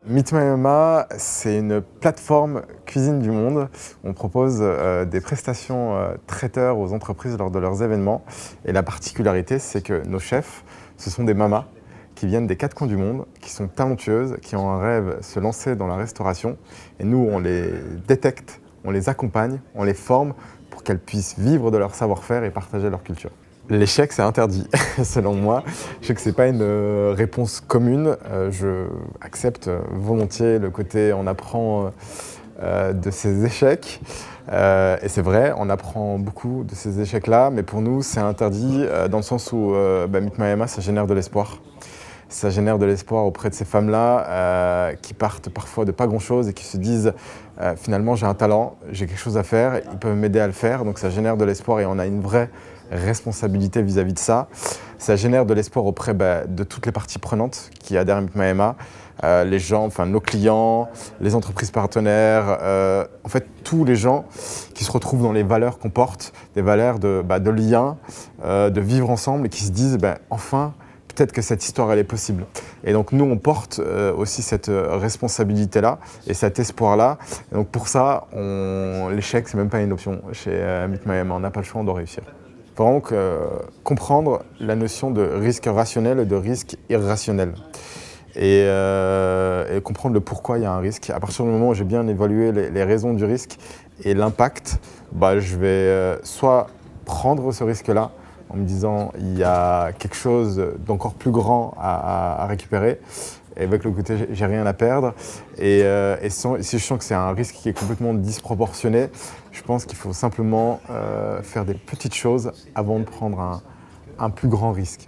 Meet My MMA, c'est une plateforme cuisine du monde. On propose des prestations traiteurs aux entreprises lors de leurs événements. Et la particularité, c'est que nos chefs, ce sont des mamas qui viennent des quatre coins du monde, qui sont talentueuses, qui ont un rêve, se lancer dans la restauration. Et nous, on les détecte, on les accompagne, on les forme pour qu'elles puissent vivre de leur savoir-faire et partager leur culture. L'échec, c'est interdit, selon moi. Je sais que ce n'est pas une réponse commune. Je accepte volontiers le côté on apprend de ses échecs. Et c'est vrai, on apprend beaucoup de ces échecs-là, mais pour nous, c'est interdit dans le sens où Meet My MMA, ça génère de l'espoir. Ça génère de l'espoir auprès de ces femmes-là qui partent parfois de pas grand-chose et qui se disent finalement j'ai un talent, j'ai quelque chose à faire, ils peuvent m'aider à le faire. Donc ça génère de l'espoir et on a une vraie responsabilité vis-à-vis de ça. Ça génère de l'espoir auprès de toutes les parties prenantes qui adhèrent à Meet My MMA, les gens, enfin nos clients, les entreprises partenaires, en fait tous les gens qui se retrouvent dans les valeurs qu'on porte, des valeurs de lien, de vivre ensemble et qui se disent enfin peut-être que cette histoire elle est possible. Et donc nous on porte aussi cette responsabilité-là et cet espoir-là. Et donc pour ça, l'échec c'est même pas une option chez Meet My MMA, on n'a pas le choix, on doit réussir. Il faut vraiment comprendre la notion de risque rationnel et de risque irrationnel. Et comprendre le pourquoi il y a un risque. À partir du moment où j'ai bien évalué les raisons du risque et l'impact, je vais soit prendre ce risque-là en me disant il y a quelque chose d'encore plus grand à récupérer. Et avec le côté j'ai rien à perdre. Et si je sens que c'est un risque qui est complètement disproportionné, je pense qu'il faut simplement faire des petites choses avant de prendre un plus grand risque.